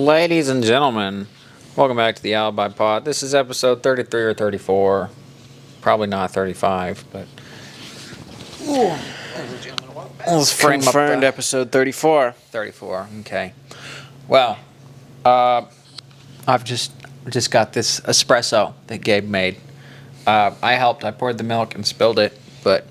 Ladies and gentlemen, welcome back to the Alibi Pod. This is episode 33 or 34. Probably not 35, but... Let's frame confirmed up episode 34. 34, okay. Well, I've just got this espresso that Gabe made. I helped. I poured the milk and spilled it, but...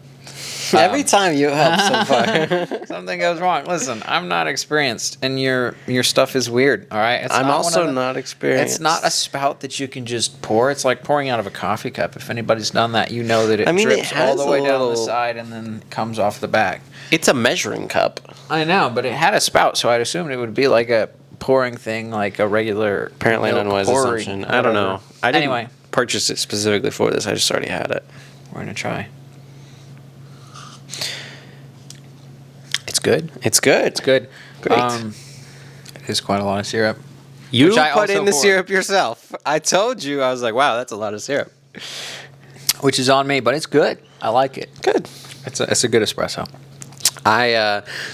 Every time you help so far. Something goes wrong. Listen, I'm not experienced, and your stuff is weird, all right? I'm also not experienced. It's not a spout that you can just pour. It's like pouring out of a coffee cup. If anybody's done that, you know that it drips all the way down the side and then comes off the back. It's a measuring cup. I know, but it had a spout, so I'd assume it would be like a pouring thing, like a regular... Apparently an unwise assumption. I don't know. I didn't purchase it specifically for this. I just already had it. We're going to try. It's good. It's good. It's good. Great. It is quite a lot of syrup. You put in the syrup yourself. I told you. I was like, wow, that's a lot of syrup. Which is on me, but it's good. I like it. Good. It's a good espresso.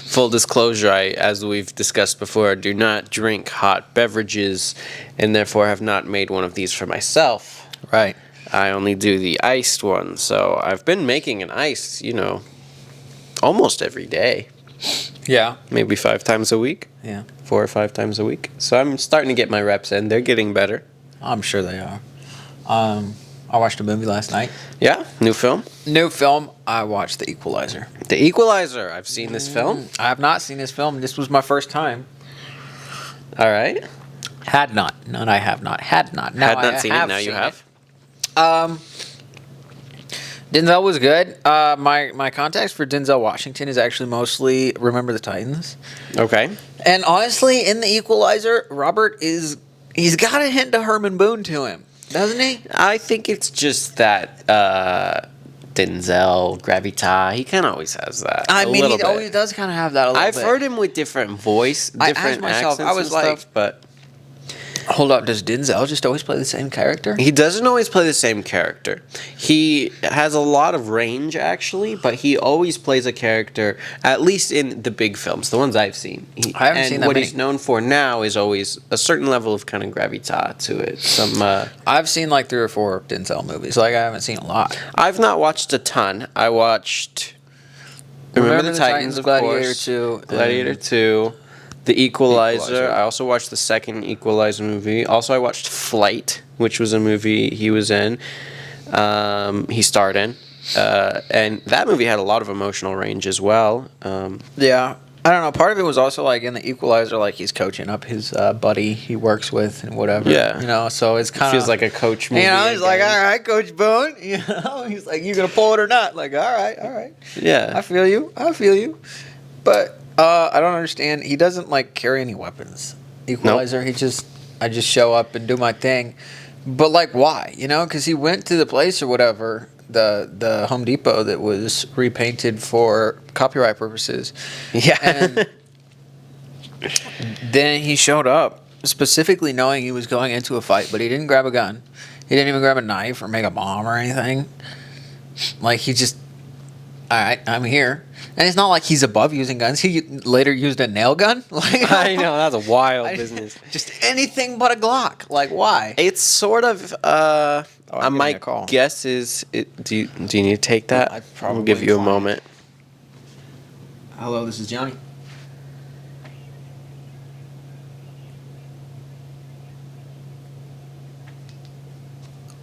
Full disclosure, as we've discussed before, do not drink hot beverages and therefore have not made one of these for myself. Right. I only do the iced one. So I've been making an ice, almost every day. Yeah. Maybe 5 times a week. Yeah. 4 or 5 times a week. So I'm starting to get my reps in. They're getting better. I'm sure they are. I watched a movie last night. Yeah? New film? New film. I watched The Equalizer. The Equalizer. I've seen this film. I have not seen this film. This was my first time. All right. Had not. No, I have not. Had not. Now had not seen it. Now you have. Denzel was good. My context for Denzel Washington is actually mostly Remember the Titans. Okay. And honestly, in The Equalizer, he's got a hint of Herman Boone to him, doesn't he? I think it's just that Denzel gravitas. He kind of always has that. I mean, he always does kind of have that a little bit. I've heard him with different voice, different accents and stuff, but... Hold up, does Denzel just always play the same character? He doesn't always play the same character. He has a lot of range, actually, but he always plays a character, at least in the big films, the ones I've seen. I haven't seen that what many. He's known for now is always a certain level of kind of gravitas to it. I've seen like 3 or 4 Denzel movies. Like, I haven't seen a lot. I've not watched a ton. I watched Remember the Titans, of Gladiator course. 2. Gladiator 2. The Equalizer. I also watched the second Equalizer movie. Also, I watched Flight, which was a movie he was in. He starred in. And that movie had a lot of emotional range as well. Yeah. I don't know. Part of it was also like in The Equalizer, like he's coaching up his buddy he works with and whatever. Yeah. So it's kind of... feels like a coach movie. He's like, all right, Coach Boone. He's like, you going to pull it or not? Like, all right. Yeah. I feel you. But... I don't understand. He doesn't like carry any weapons. Equalizer. Nope. I just show up and do my thing. But like, why? Because he went to the place or whatever, the Home Depot that was repainted for copyright purposes. Yeah. And then he showed up specifically knowing he was going into a fight, but he didn't grab a gun. He didn't even grab a knife or make a bomb or anything. Like, he just, all right, I'm here. And it's not like he's above using guns. He later used a nail gun. Like, I know, that's a wild business. Just anything but a Glock. Like, why? It's sort of, my guess is, do you need to take that? I probably will give you a moment. Hello, this is Johnny.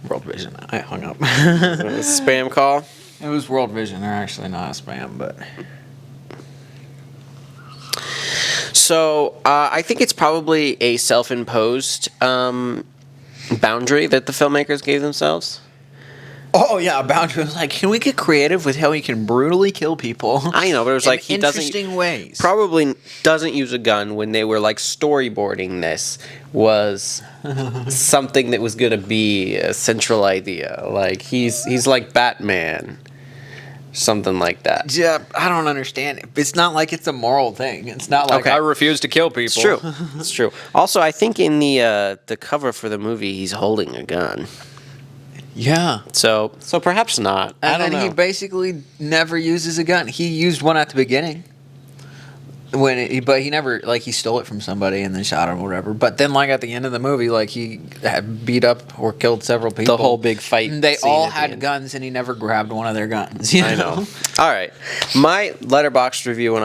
World Vision. I hung up. Spam call? It was World Vision. They're actually not a spam, but... So, I think it's probably a self-imposed boundary that the filmmakers gave themselves. Oh, yeah, a boundary. It was like, can we get creative with how we can brutally kill people? I know, but it was like he interesting ways. Probably doesn't use a gun when they were like storyboarding this was something that was going to be a central idea. Like, he's like Batman. Something like that. Yeah, I don't understand it. It's not like it's a moral thing. It's not like I refuse to kill people. It's true. It's true. Also, I think in the cover for the movie, he's holding a gun. Yeah. So perhaps not. I don't know. He basically never uses a gun. He used one at the beginning. But he never, like, he stole it from somebody and then shot him or whatever. But then, like, at the end of the movie, like, he had beat up or killed several people. The whole big fight. They all scene at the had end. guns, and he never grabbed one of their guns. You know? I know. All right, my Letterboxd review when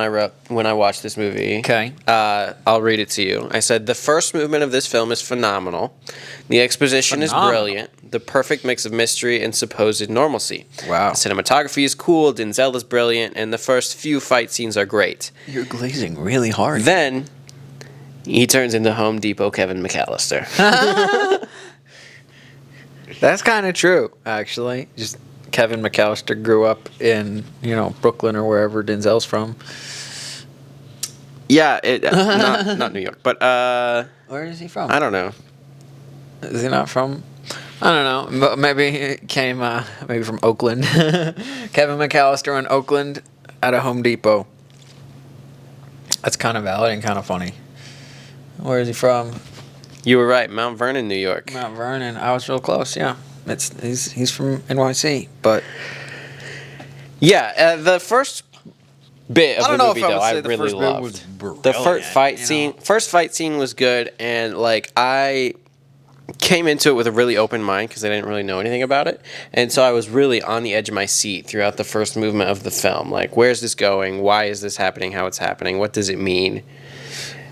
I watched this movie. Okay. I'll read it to you. I said the first movement of this film is phenomenal. The exposition is brilliant. The perfect mix of mystery and supposed normalcy. Wow. The cinematography is cool. Denzel is brilliant, and the first few fight scenes are great. You're glazing really hard. Then he turns into Home Depot Kevin McAllister. That's kind of true, actually. Just Kevin McAllister grew up in, Brooklyn or wherever Denzel's from. Yeah, not New York, but Where is he from? I don't know. Is he not from? I don't know. But maybe he came maybe from Oakland. Kevin McAllister in Oakland at a Home Depot. That's kind of valid and kind of funny. Where is he from? You were right, Mount Vernon, New York. Mount Vernon. I was real close. Yeah, he's from NYC, but yeah, the first bit of I don't the know movie if I would though I say the really first bit was loved. brilliant, The first fight scene was good, and like I came into it with a really open mind because I didn't really know anything about it, and so I was really on the edge of my seat throughout the first movement of the film. Like, where's this going? Why is this happening? How it's happening? What does it mean?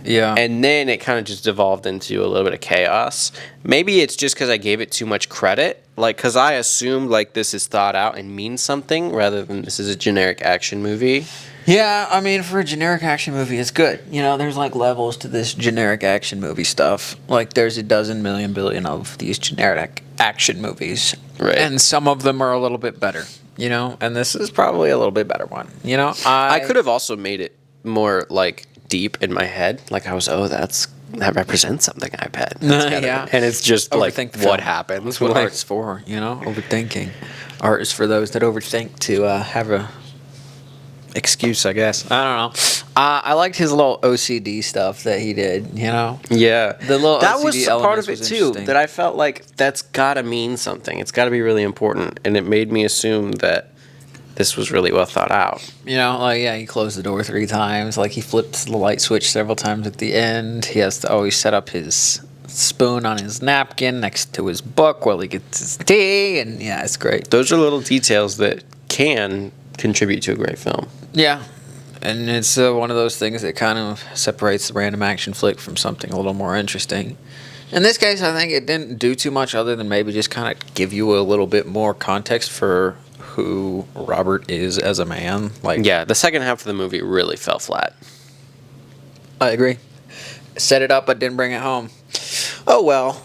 yeah. And then it kind of just devolved into a little bit of chaos. Maybe it's just because I gave it too much credit. Like, because I assumed, like, this is thought out and means something rather than this is a generic action movie. Yeah, I mean, for a generic action movie, it's good. There's, like, levels to this generic action movie stuff. Like, there's a dozen million billion of these generic action movies. Right. And some of them are a little bit better, And this is probably a little bit better one, I could have also made it more, like, deep in my head. Like, I was, that represents something I've had. Yeah. And it's just, Overthink like, the film. what happens. That's what Like, art's for, Overthinking. Art is for those that overthink to have a excuse, I guess. I don't know. I liked his little OCD stuff that he did, Yeah. The little that OCD was part of it, was too, interesting. that I felt like that's got to mean something. It's got to be really important. And it made me assume that this was really well thought out. He closed the door 3 times. Like, he flipped the light switch several times at the end. He has to always set up his spoon on his napkin next to his book while he gets his tea. And, yeah, it's great. Those are little details that can contribute to a great film. Yeah. And it's one of those things that kind of separates the random action flick from something a little more interesting. In this case, I think it didn't do too much other than maybe just kind of give you a little bit more context for who Robert is as a man. Like, Yeah, the second half of the movie really fell flat. I agree. Set it up, but didn't bring it home. Oh, well.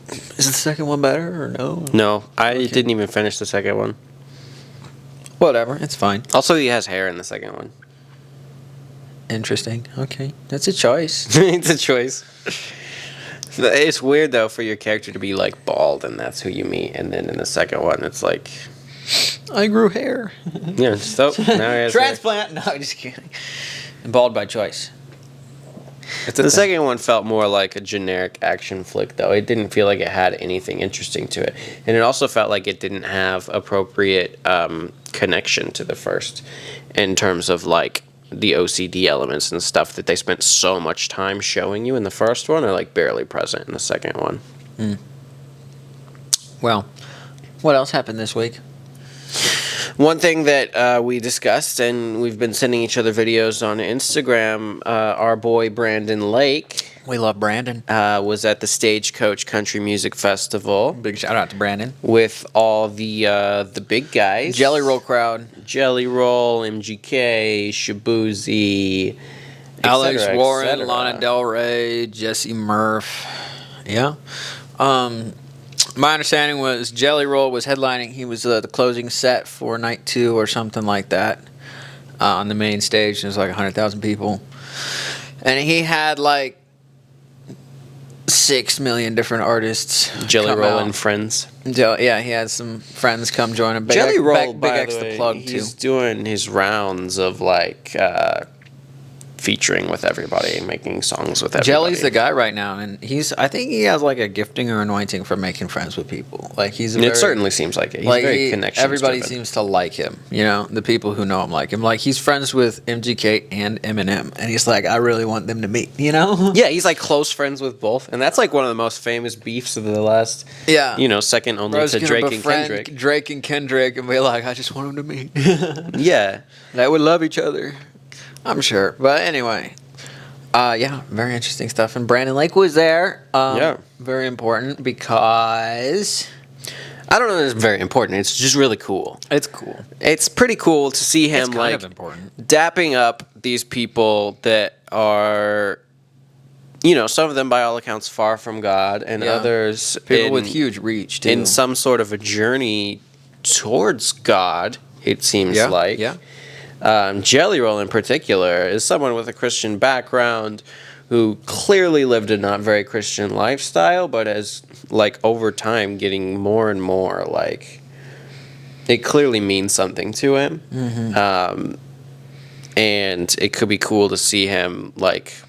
Is the second one better or no? No, I didn't even finish the second one. Whatever, it's fine. Also, he has hair in the second one. Interesting. Okay, that's a choice. It's a choice. It's weird, though, for your character to be, like, bald, and that's who you meet. And then in the second one, it's like... I grew hair. Yeah, so now he has hair. Transplant? No, just kidding. Bald by choice. The second one felt more like a generic action flick, though. It didn't feel like it had anything interesting to it. And it also felt like it didn't have appropriate connection to the first in terms of, like, the OCD elements and stuff that they spent so much time showing you in the first one are, like, barely present in the second one. Well, what else happened this week? One thing that we discussed, and we've been sending each other videos on Instagram, our boy Brandon Lake We love Brandon. was at the Stagecoach Country Music Festival Big shout out to Brandon. with all the big guys. Jelly Roll crowd. Jelly Roll, MGK, Shabuzi, Alex cetera, Warren, cetera. Lana Del Rey, Jesse Murph. Yeah. My understanding was Jelly Roll was headlining. He was the closing set for night 2 or something like that on the main stage. There's like 100,000 people. And he had like 6 million different artists. Jelly come Roll out. and friends. Yeah, he had some friends come join him. Jelly Roll, big by X the to way, plug too. he's doing his rounds of like featuring with everybody, making songs with everybody. Jelly's the guy right now, and I think he has like a gifting or anointing for making friends with people. Like it certainly seems like it. He's very connections. Everybody driven. seems to like him. You know, the people who know him like him. Like he's friends with MGK and Eminem, and he's like, I really want them to meet. You know? Yeah, he's like close friends with both, and that's like one of the most famous beefs of the last. Yeah. Second only to Drake and Kendrick. Drake and Kendrick, and be like, I just want them to meet. Yeah, they would love each other. I'm sure, but anyway. Yeah, very interesting stuff. And Brandon Lake was there. Very important because... I don't know if it's very important. It's just really cool. It's cool. It's pretty cool to see him kind of important. Dapping up these people that are, some of them by all accounts far from God, and others people with huge reach too. In some sort of a journey towards God. It seems like. Yeah. Jelly Roll in particular is someone with a Christian background who clearly lived a not very Christian lifestyle, but as over time getting more and more it clearly means something to him. Mm-hmm. And it could be cool to see him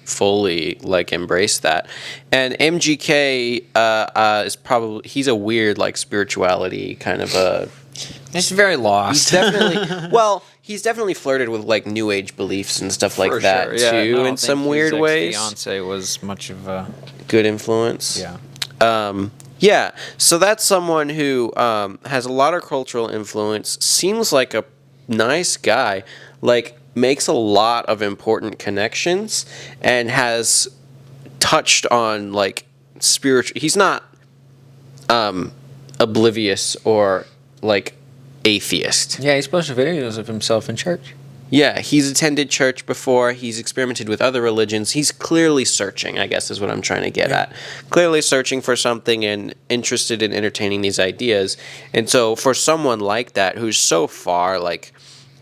fully embrace that. And MGK is he's a weird spirituality kind of a. He's very lost. He's definitely flirted with New Age beliefs and stuff like that too, in some weird ways. Fiance was much of a good influence. Yeah. So that's someone who has a lot of cultural influence. Seems like a nice guy. Makes a lot of important connections and has touched on spiritual. He's not oblivious or atheist. Yeah, he's posted videos of himself in church. Yeah, he's attended church before. He's experimented with other religions. He's clearly searching, I guess is what I'm trying to get at. Clearly searching for something and interested in entertaining these ideas. And so for someone like that who's so far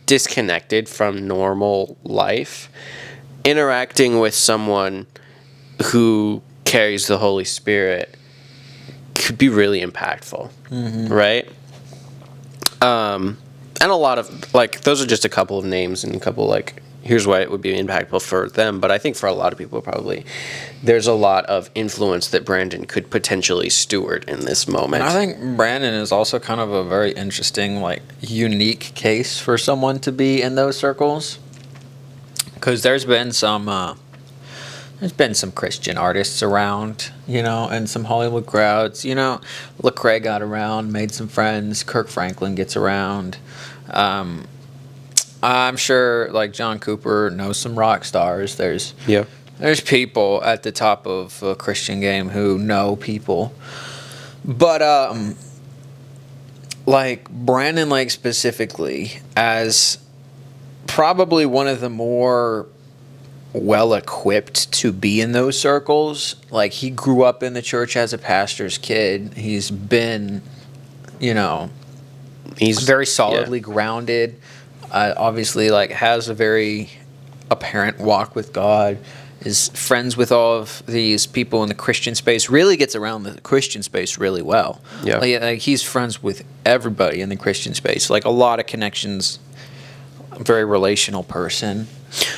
disconnected from normal life, interacting with someone who carries the Holy Spirit could be really impactful, right? And a lot of those are just a couple of names and a couple here's why it would be impactful for them, but I think for a lot of people probably there's a lot of influence that Brandon could potentially steward in this moment. And I think Brandon is also kind of a very interesting unique case for someone to be in those circles, because there's been some Christian artists around, and some Hollywood crowds. Lecrae got around, made some friends. Kirk Franklin gets around. I'm sure, John Cooper knows some rock stars. There's people at the top of a Christian game who know people. But, Brandon Lake specifically, as probably one of the more well-equipped to be in those circles. He grew up in the church as a pastor's kid. He's been, he's very solidly grounded. Obviously, has a very apparent walk with God. Is friends with all of these people in the Christian space. Really gets around the Christian space really well. Yeah, he's friends with everybody in the Christian space. A lot of connections. A very relational person.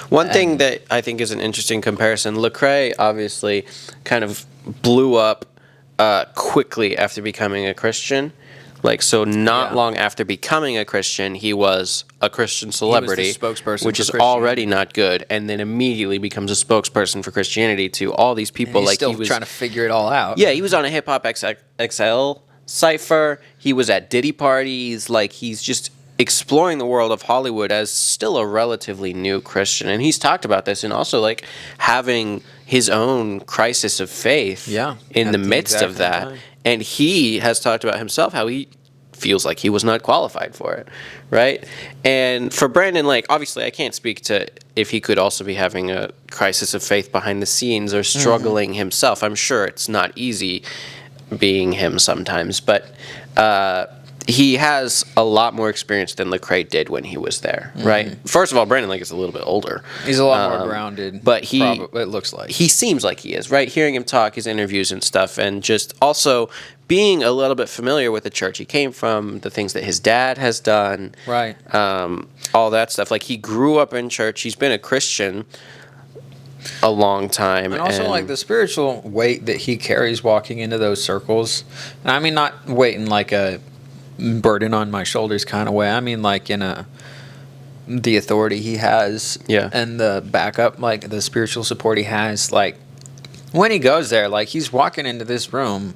One thing that I think is an interesting comparison, Lecrae obviously kind of blew up quickly after becoming a Christian. Long after becoming a Christian, he was a Christian celebrity, he was the spokesperson which is already not good, and then immediately becomes a spokesperson for Christianity to all these people. And he's still trying to figure it all out. Yeah, he was on a Hip Hop XL cipher. He was at Diddy parties. He's just exploring the world of Hollywood as still a relatively new Christian. And he's talked about this, and also having his own crisis of faith in the midst of that. Time. And he has talked about himself how he feels like he was not qualified for it, right? And for Brandon Lake, obviously I can't speak to if he could also be having a crisis of faith behind the scenes or struggling himself. I'm sure it's not easy being him sometimes, but he has a lot more experience than Lecrae did when he was there, right? First of all, Brandon Lake is a little bit older. He's a lot more grounded, but it looks like. He seems like he is, right? Hearing him talk, his interviews and stuff, and just also being a little bit familiar with the church he came from, the things that his dad has done, right? All that stuff. He grew up in church. He's been a Christian a long time. And also, like, the spiritual weight that he carries walking into those circles. And I mean, not weight in, like, a burden on my shoulders kind of way. I mean, like, in the authority he has. Yeah. And the backup, like, the spiritual support he has. Like, when he goes there, like, he's walking into this room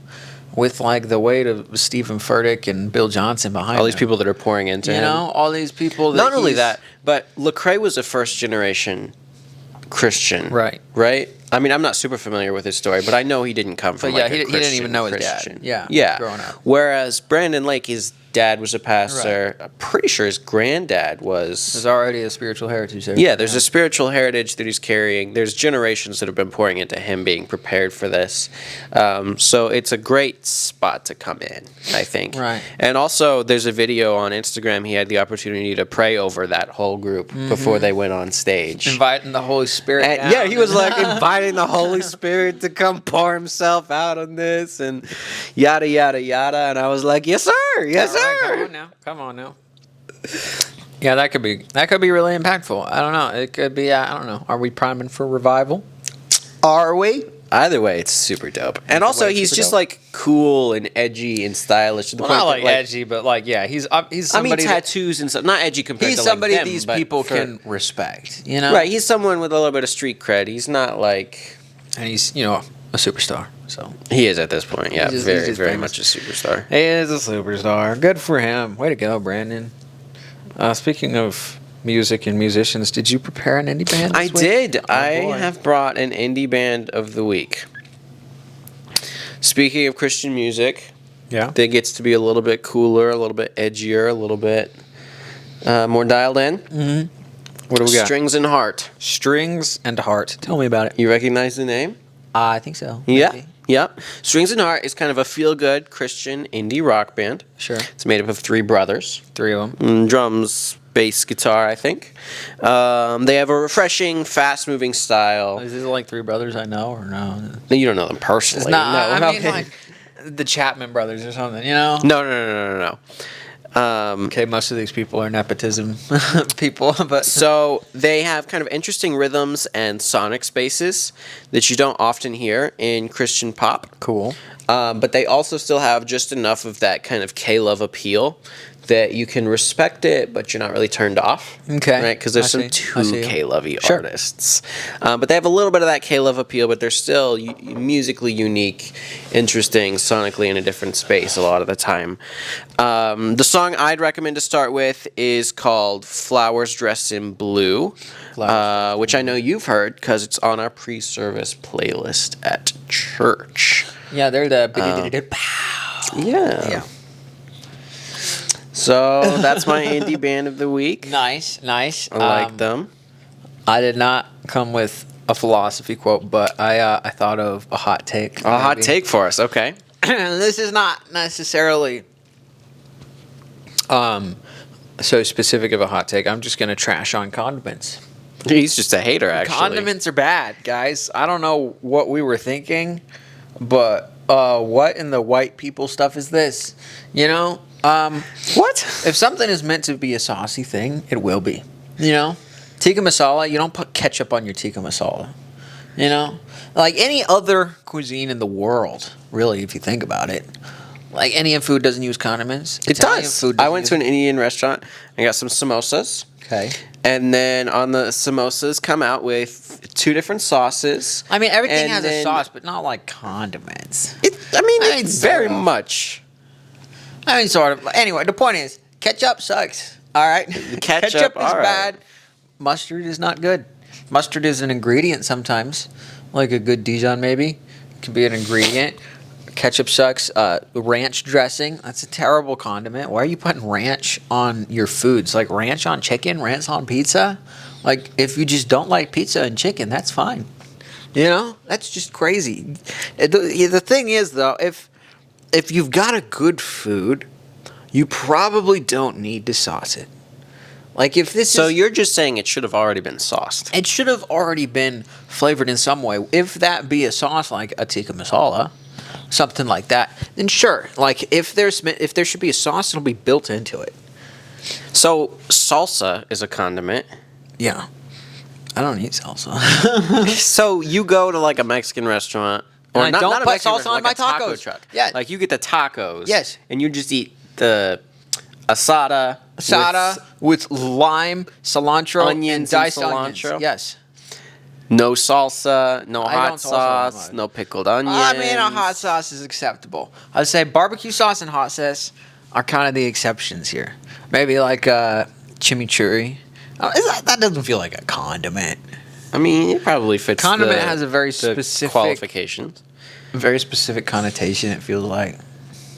with, like, the weight of Stephen Furtick and Bill Johnson behind all these him. people that are pouring into him. You know, all these people that Not only that, but Lecrae was a first-generation Christian. Right. Right? I mean, I'm not super familiar with his story, but I know he didn't come from, But yeah, like, he didn't even know his dad. Yeah, Yeah. growing up. Whereas Brandon Lake, his dad was a pastor. Right. I'm pretty sure his granddad was. There's already a spiritual heritage there. Yeah, there's a spiritual heritage that he's carrying. There's generations that have been pouring into him being prepared for this. So it's a great spot to come in, I think. Right. And also, there's a video on Instagram. He had the opportunity to pray over that whole group before they went on stage. Inviting the Holy Spirit And, down. yeah, he was like inviting the Holy Spirit to come pour himself out on this and yada, yada, yada. And I was like, yes, sir. Yes, sir. Come on now. Yeah, that could be really impactful. I don't know. It could be. I don't know. Are we priming for revival? Are we? Either way, it's super dope. And also, he's just like cool and edgy and stylish. To the Well, point not that, like edgy, but like he's somebody. tattoos and stuff. Not edgy compared He's to like somebody them, these but people for- can respect. You know, Right, he's someone with a little bit of street cred. He's not like and he's a superstar. So he is at this point. Yeah, He's very just very famous. much a superstar. he is a superstar. Good for him. Way to go, Brandon. Speaking of music and musicians, did you prepare an indie band? I this week? did. Oh, I boy. have brought an indie band of the week. Speaking of Christian music, Yeah. that gets to be a little bit cooler, a little bit edgier, a little bit more dialed in. Mm-hmm. What do we got? Strings and Heart. Strings and Heart. Tell me about it. You recognize the name? I think so. Yeah. Maybe. Yep. Strings and Heart is kind of a feel-good Christian indie rock band. Sure. It's made up of 3 brothers. 3 of them. Drums, bass, guitar, I think. They have a refreshing, fast-moving style. Is it like 3 brothers I know or no? You don't know them personally. It's not. No, I mean, okay. like the Chapman brothers or something. You know. No. Okay, most of these people are nepotism people, but So they have kind of interesting rhythms and sonic spaces that you don't often hear in Christian pop. cool. But they also still have just enough of that kind of K-Love appeal that you can respect it, but you're not really turned off. Okay. Right? Because there's I some see. too K-Lovey Sure. artists. But they have a little bit of that K-Love appeal, but they're still musically unique, interesting, sonically in a different space a lot of the time. The song I'd recommend to start with is called Flowers Dressed in Blue, which I know you've heard because it's on our pre-service playlist at church. Yeah, they're the. Yeah. Yeah. So that's my indie band of the week. Nice. I like them. I did not come with a philosophy quote, but I thought of a hot take. A hot take for us, okay. This is not necessarily so specific of a hot take. I'm just gonna trash on condiments. He's just a hater, actually. Condiments are bad, guys. I don't know what we were thinking, but what in the white people stuff is this? You know? What? If something is meant to be a saucy thing, it will be. You know? Tikka masala, you don't put ketchup on your tikka masala. You know? Like any other cuisine in the world, really, if you think about it. Like Indian food doesn't use condiments. It does. I went to an Indian restaurant. I got some samosas. Okay. And then on the samosas come out with 2 different sauces. I mean, everything And has a then- sauce, but not like condiments. I mean, It's very sort of. much. I mean, sort of. Anyway, the point is, ketchup sucks. All right? Ketchup, is all right. bad. Mustard is not good. Mustard is an ingredient sometimes. Like a good Dijon, maybe. It can be an ingredient. Ketchup sucks. Ranch dressing, that's a terrible condiment. Why are you putting ranch on your foods? Like ranch on chicken, ranch on pizza? Like, if you just don't like pizza and chicken, that's fine. You know? That's just crazy. The thing is, though, if you've got a good food, you probably don't need to sauce it. Like if this So is, you're just saying it should have already been sauced. it should have already been flavored in some way. If that be a sauce like a tikka masala, something like that, then sure. Like if there should be a sauce, it'll be built into it. So salsa is a condiment. Yeah. I don't eat salsa. So you go to like a Mexican restaurant, or And I don't not a put Mexican salsa restaurant, on like my a taco tacos. truck. Yeah. Like you get the tacos. Yes. And you just eat the asada. with lime, cilantro, Onions and and diced cilantro? onions. Yes. No salsa, no I hot don't salsa on sauce, mine. no pickled onions. I mean, a hot sauce is acceptable. I'd say barbecue sauce and hot sauce are kind of the exceptions here. Maybe like chimichurri. That doesn't feel like a condiment. I mean, it probably fits. Condiment has a very the specific qualifications. Very specific connotation. It feels like.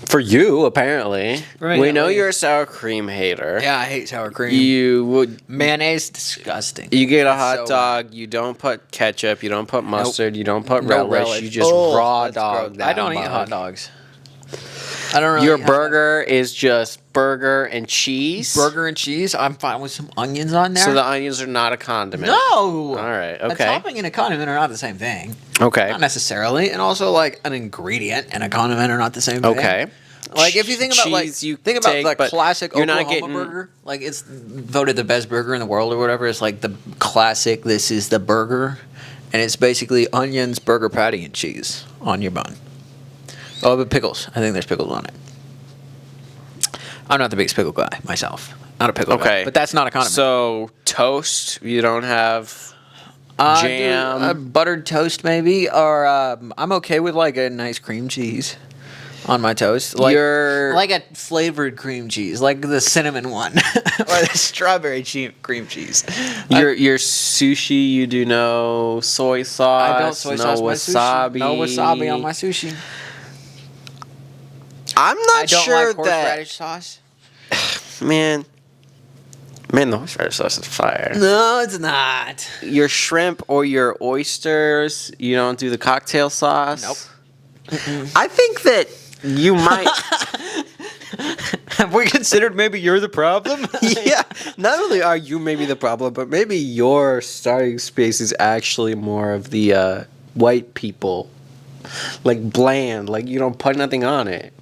For you, apparently. Right, We know like- you're a sour cream hater. Yeah, I hate sour cream. You would. Mayonnaise, disgusting. You get a It's hot so dog. You don't put ketchup. You don't put mustard. You don't put No relish. You just Oh, raw that's dog. gross. that I don't eat mug. hot dogs. I don't really. Your eat hot dogs. burger is just burger and cheese. Burger and cheese. I'm fine with some onions on there. So the onions are not a condiment. no. All right. A Okay. topping and a condiment are not the same thing. Okay. Not necessarily, and also like an ingredient and a condiment are not the same thing. Okay. Like if you think about Cheese you think about take, the but classic you're not Oklahoma getting- burger, like it's voted the best burger in the world or whatever. It's like the classic. This is the burger, and it's basically onions, burger patty, and cheese on your bun. Oh, but pickles. I think there's pickles on it. I'm not the biggest pickle guy myself. Not a pickle guy, Okay. but that's not a condiment. So toast. You don't have jam. A buttered toast maybe, or I'm okay with like a nice cream cheese on my toast. Like like a flavored cream cheese, like the cinnamon one, or the strawberry cream cheese. Your sushi, you do no soy sauce. I don't soy no sauce my wasabi. sushi. No wasabi on my sushi. I'm not I don't sure like that. horseradish sauce. Man, the horseradish sauce is fire. No, it's not. Your shrimp or your oysters, you don't do the cocktail sauce. Nope. I think that you might. Have we considered maybe you're the problem? Yeah. Not only are you maybe the problem, but maybe your starting space is actually more of the white people, like bland, like you don't put nothing on it.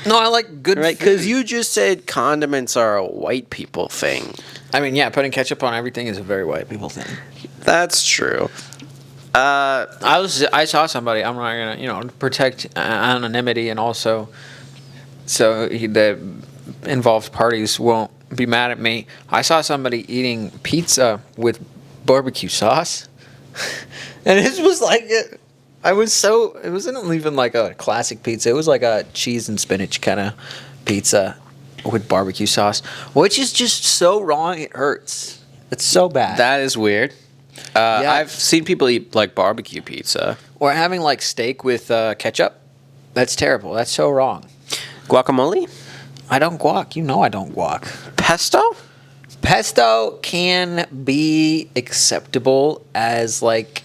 No, I like good Right, food. because you just said condiments are a white people thing. I mean, yeah, putting ketchup on everything is a very white people thing. That's true. I saw somebody. I'm not gonna protect anonymity, and also so the involved parties won't be mad at me. I saw somebody eating pizza with barbecue sauce, and it was like it wasn't even like a classic pizza. It was like a cheese and spinach kind of pizza with barbecue sauce, which is just so wrong. It hurts. It's so bad. That is weird. Yeah. I've seen people eat like barbecue pizza. Or having like steak with ketchup. That's terrible. That's so wrong. Guacamole? I don't guac. You know I don't guac. Pesto? Pesto can be acceptable as like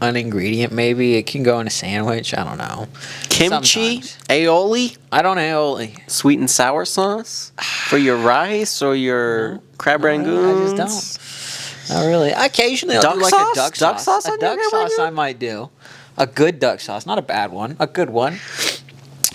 an ingredient maybe. It can go in a sandwich. I don't know. Kimchi? Sometimes. Aioli? I don't aioli. Sweet and sour sauce? For your rice or your crab rangoons? I just don't. Not really. Occasionally I'll Duck do like sauce? a duck Duck sauce. sauce on A your duck crab sauce rangoon? I might do. A good duck sauce. Not a bad one. A good one.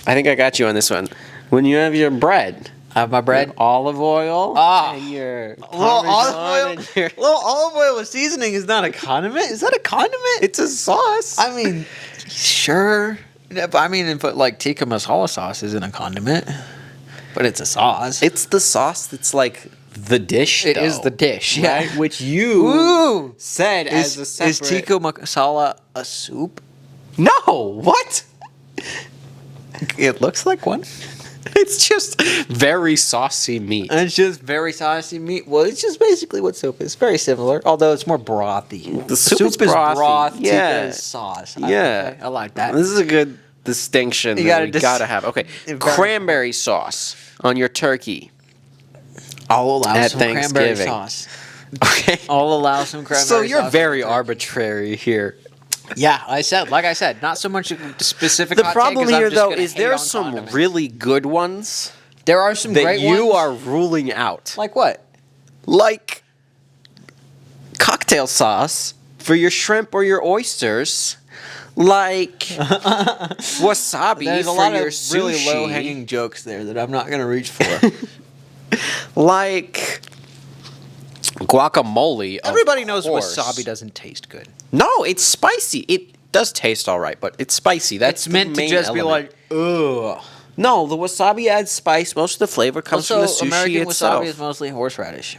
I think I got you on this one. When you have your bread, I have my bread. you have olive oil Ah. and your A little olive Parmesan oil. and your- Little olive oil with seasoning is not a condiment. Is that a condiment? It's a sauce. I mean, sure. Yeah, but I mean, and put like tikka masala sauce isn't a condiment, but it's a sauce. It's the sauce that's like the dish. It is dough, the dish, yeah. right? Which you Ooh, said as a is separate. tikka masala a soup? No, what? It looks like one. It's just very saucy meat. And it's just very saucy meat. Well, it's just basically what soup is. Very similar, although it's more brothy. The soup is is brothy, broth. yeah. Tikka is sauce. Yeah. Okay, I like that. This is a good distinction You that gotta we gotta have. Okay, Very- cranberry sauce on your turkey. I'll allow At some cranberry Thanksgiving. sauce. Okay, I'll allow some cranberry sauce. so you're on very the turkey. arbitrary here. Yeah, like I said, not so much a specific. The hot take, problem 'cause I'm here, just though, gonna is hate there are on some condiments. really good ones There are some that great you ones. are ruling out, Like what? like cocktail sauce for your shrimp or your oysters, like wasabi There's a for lot your of sushi, really low-hanging jokes there that I'm not going to reach for. like Guacamole. Everybody knows course. wasabi doesn't taste good. No, it's spicy. It does taste all right, but it's spicy. That's It's meant the to main just element. be like, ugh. No, the wasabi adds spice. Most of the flavor comes from the sushi American itself. wasabi is mostly horseradish.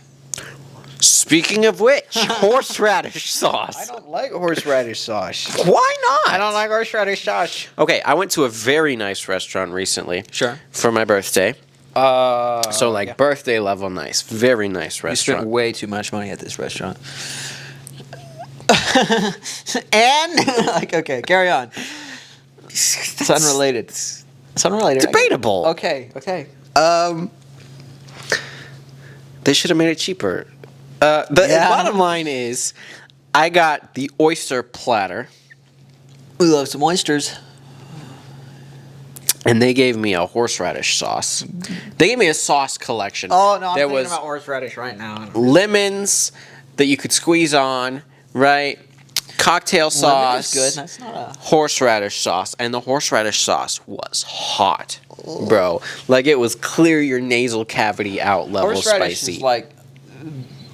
Speaking of which, horseradish sauce. I don't like horseradish sauce. Why not? I don't like horseradish sauce. Okay, I went to a very nice restaurant recently. Sure. For my birthday. So like yeah. birthday level nice. Very nice You spent restaurant. way too much money at this restaurant. And like, okay, carry on. It's unrelated. It's unrelated. Debatable. Okay. They should have made it cheaper. The Yeah. bottom line is, I got the oyster platter, We love some oysters. and they gave me a horseradish sauce. They gave me a sauce collection. Oh no, I'm there thinking was about horseradish right now. lemons that you could squeeze on, right? Cocktail Lemon is sauce. good. That's not a. Horseradish sauce, and the horseradish sauce was hot, bro. Like it was clear your nasal cavity out level Horseradish spicy. is like.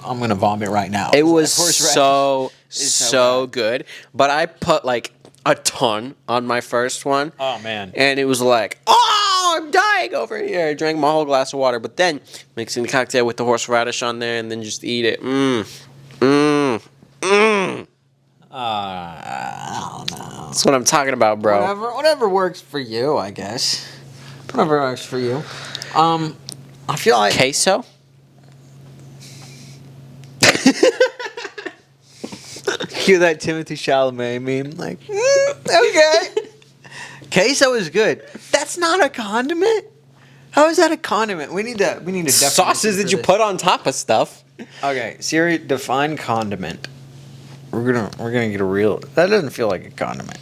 I'm gonna vomit right now. It was Like, horseradish so is so good, but I put like a ton on my first one. Oh, man. And it was like, oh, I'm dying over here. I drank my whole glass of water, but then mixing the cocktail with the horseradish on there and then just eat it. I don't know. That's what I'm talking about, bro. Whatever works for you, I guess. Whatever works for you. I feel like Queso? cue that Timothy Chalamet meme. Like, okay. Queso is good. That's not a condiment. How is that a condiment? We need a definition Sauces for that you this. put on top of stuff. Okay, Siri, define condiment. We're gonna get a real. That doesn't feel like a condiment.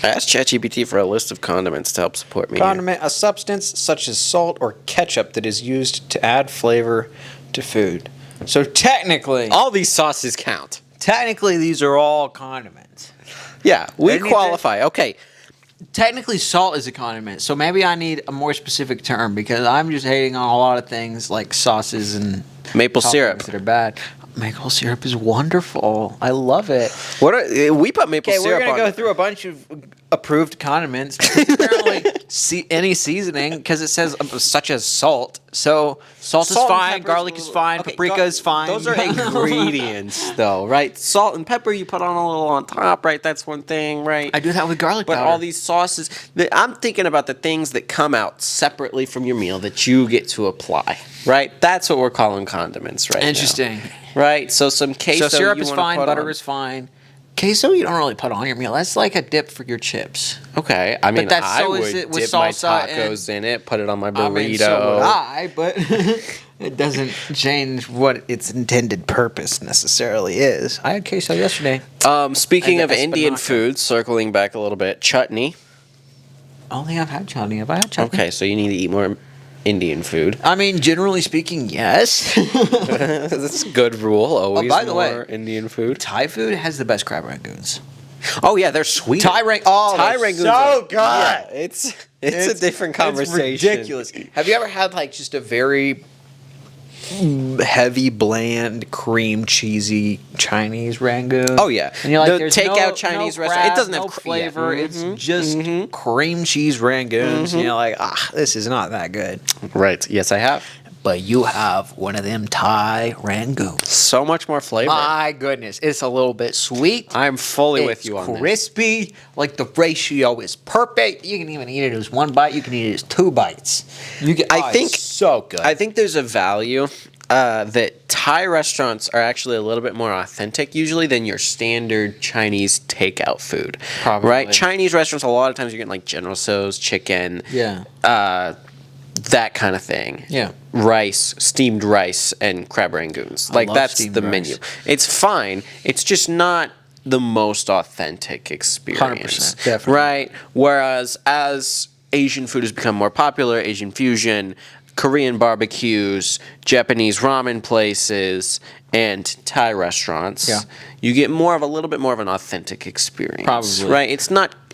I asked ChatGPT for a list of condiments to help support me. Condiment, a substance such as salt or ketchup that is used to add flavor to food. So technically, All these sauces count. these are all condiments. Yeah, we Anything- qualify. Okay. Technically, salt is a condiment. So maybe I need a more specific term because I'm just hating on a lot of things like sauces and Maple toppings syrup. that are bad. Maple syrup is wonderful. I love it. We put maple Okay, syrup we're gonna on. go through a bunch of approved condiments. Apparently, any seasoning because it says such as salt. So salt is Salt and fine, pepper's garlic is fine, okay, paprika is fine. Those are ingredients, though, right? Salt and pepper you put on a little on top, right? That's one thing, right? I do that with garlic But powder. all these sauces, I'm thinking about the things that come out separately from your meal that you get to apply, right? That's what we're calling condiments, right? now. Interesting. Right? So some queso. So syrup you is wanna fine, put butter on. is fine. Queso you don't really put on your meal. That's like a dip for your chips. Okay, I mean, that's I so is would it with dip my salsa tacos in it, put it on my burrito. I mean, so would I, but it doesn't change what its intended purpose necessarily is. I had queso yesterday. Speaking And of the Indian espinaca. food, circling back a little bit, chutney. I don't think I've had chutney. Have I had chutney? Okay, so you need to eat more Indian food. I mean, generally speaking, yes. That's a good rule. Always by the more way, Indian food. Thai food has the best crab rangoons. Oh yeah, they're sweet. Thai Thai rangoons so are- good. Yeah, it's a different conversation. It's ridiculous. Have you ever had like just a very heavy, bland, cream, cheesy Chinese rangoon? Oh yeah, And you're like, the there's takeout Chinese restaurant. crab, It doesn't no have flavor. Yeah. It's just cream cheese rangoons. And you're like, this is not that good. Right. Yes, I have. But you have one of them Thai rangoons. So much more flavor. My goodness, it's a little bit sweet. I'm fully It's with you on this. crispy. Like the ratio is perfect. You can even eat it as one bite. You can eat it as two bites. You can. I think- it's so good. I think there's a value that Thai restaurants are actually a little bit more authentic usually than your standard Chinese takeout food. Probably. Right? Chinese restaurants, a lot of times you're getting like General Tso's chicken. Yeah. That kind of thing. Yeah. Rice, steamed rice, and crab rangoons. Like love that's steamed the rice. menu. It's fine. It's just not the most authentic experience. 100%, definitely. Right? Whereas as Asian food has become more popular, Asian fusion, Korean barbecues, Japanese ramen places, and Thai restaurants, Yeah. you get a little bit more of an authentic experience. Probably. Right?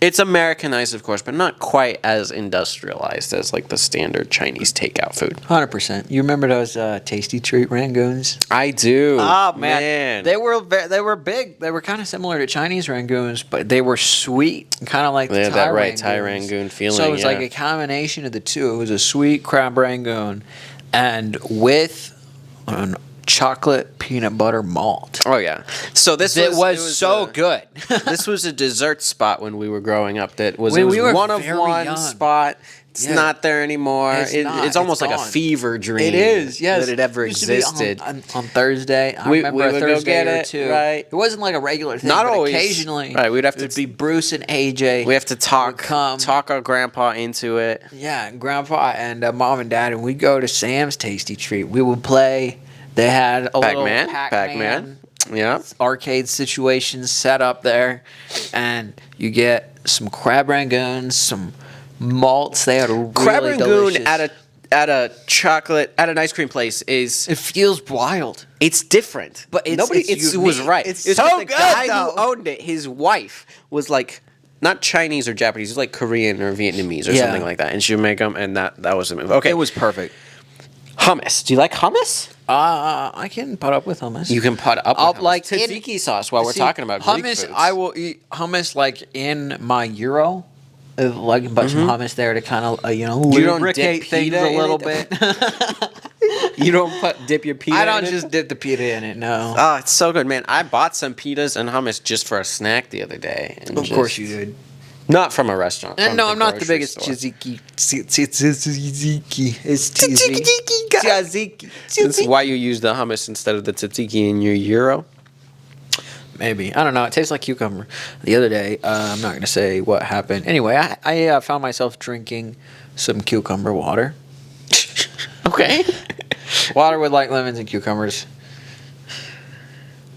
It's Americanized, of course, but not quite as industrialized as like the standard Chinese takeout food. 100%. You remember those Tasty Treat Rangoons? I do. Oh man, they were big. They were kind of similar to Chinese Rangoons, but they were sweet, kind of like They the had Thai that right Rangoons. Thai Rangoon feeling. So it was yeah. like a combination of the two. It was a sweet crab Rangoon, and with an chocolate peanut butter malt. Oh yeah. So this It was so a- good. This was a dessert spot when we were growing up. It was We were one of very one young. spot. It's Yeah. not there anymore. It's not. It's almost It's like a gone. fever dream. It is, yes. that it ever Used to be existed. on Thursday. I We remember would a go Thursday get or it, two. right. It wasn't like a regular thing. Not but always. Occasionally, Right, we'd have to- it'd be Bruce and AJ. We have to talk come. our grandpa into it. Yeah, Grandpa and Mom and Dad, and we'd go to Sam's Tasty Treat. We would play. They had a little Pac-Man. Yeah. arcade situation set up there, and you get some crab rangoons, some malts. They had a really Crab Rangoon delicious. at an ice cream place is It feels wild. it's different. But it's it was unique. right. It's It's so just the good, guy though. who owned it, his wife was like not Chinese or Japanese, it was like Korean or Vietnamese or Yeah. something like that. And she would make them, and that was the move. Okay, It was perfect. hummus. Do you like hummus? I can put up with hummus. You can put up I'll with hummus. like tzatziki sauce while we're See, talking about Greek hummus. foods. I will eat hummus like in my gyro. Like put some hummus there to kind of You don't dip lubricate things pita a in little it? bit. You don't dip your pita I don't in it? just dip the pita in it. No. Oh, it's so good, man. I bought some pitas and hummus just for a snack the other day. And Of course you did. Not from a restaurant. And from no, I'm not the grocery biggest store. tzatziki. It's tzatziki. That's why you use the hummus instead of the tzatziki in your gyro. Maybe. I don't know. It tastes like cucumber. The other day, I'm not going to say what happened. Anyway, I found myself drinking some cucumber water. Okay. Water with like lemons and cucumbers.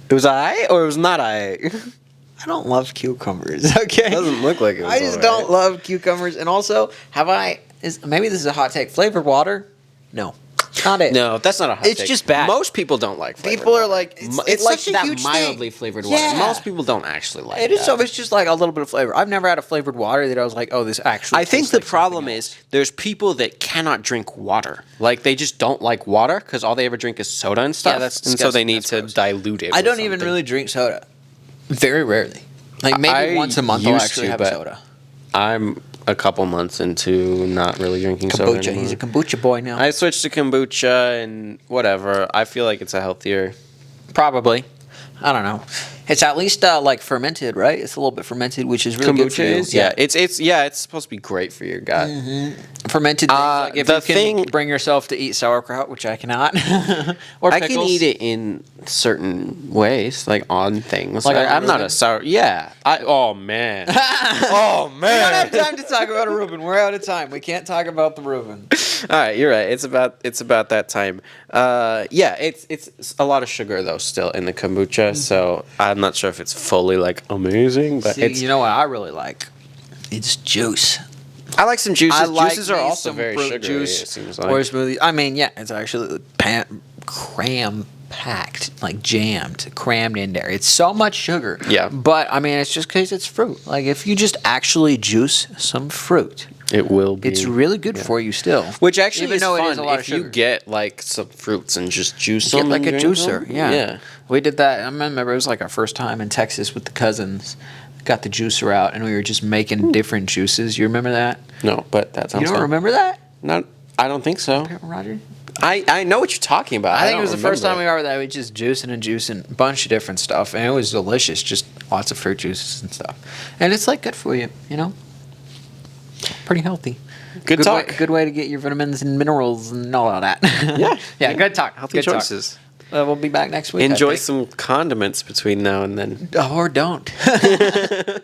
It was I or it was not I. I don't love cucumbers. Okay. Doesn't look like it was I just alright. don't love cucumbers. And also, maybe this is a hot take. Flavored water? No. Not it. No, that's not a hot It's take. just bad. Most people don't like flavored People are water. like, It's like such a that huge mildly flavored Yeah. water. Most people don't actually like It is that. so. It's just like a little bit of flavor. I've never had a flavored water that I was like, oh, this actually. I think tastes the like problem something is there's people that cannot drink water. Like they just don't like water because all they ever drink is soda and stuff. that's and so they disgusting. need That's to gross. dilute it. else. I with don't even something. really drink soda. Very rarely. Like maybe I once a month I'll used actually to, have a but soda. I'm a couple months into not really drinking soda Kombucha. anymore. He's a kombucha boy now. I switched to kombucha and whatever. I feel like it's a healthier. Probably. I don't know. It's at least like fermented, right? It's a little bit fermented, which is really good for Kombucha you. is it's supposed to be great for your gut. Fermented things, like if the you can thing- bring yourself to eat sauerkraut, which I cannot, or I pickles. can eat it in certain ways, like on things. Like Like, on I'm not Reuben? a sour. Yeah. Oh man. Oh We don't have man. time to talk about a Reuben. We're out of time. We can't talk about the Reuben. All right, you're right. It's about that time. Yeah, it's a lot of sugar though still in the kombucha, so I'm not sure if it's fully like amazing, but See, it's. you know what I really like? It's juice. I like some juices. I like Juices are me also some very fruit sugary. juice It seems or like. smoothie. I mean, yeah, it's actually cram packed, like jammed, crammed in there. It's so much sugar. Yeah. But I mean, it's just because it's fruit. Like if you just actually juice some fruit, It will be. it's really good for you still. Which actually Even is though it fun is a lot of if you sugar. get like some fruits and just juice Get them. like a and drink juicer. them. Yeah. We did that. I remember it was like our first time in Texas with the cousins. Got the juicer out and we were just making different juices. You remember that? No, but that sounds You don't fun. remember that, Not. I don't think so. Roger? I know what you're talking about. I think it was don't the first time we remember were that we just juicing a bunch of different stuff, and it was delicious. Just lots of fruit juices and stuff, and it's like good for you, you know. Pretty healthy. it. Good talk. Way, good way to get your vitamins and minerals and all of that. Yeah. yeah. Good talk. Healthy good choices. Talk. We'll be back next week. I Enjoy think. some condiments between now and then. Or don't.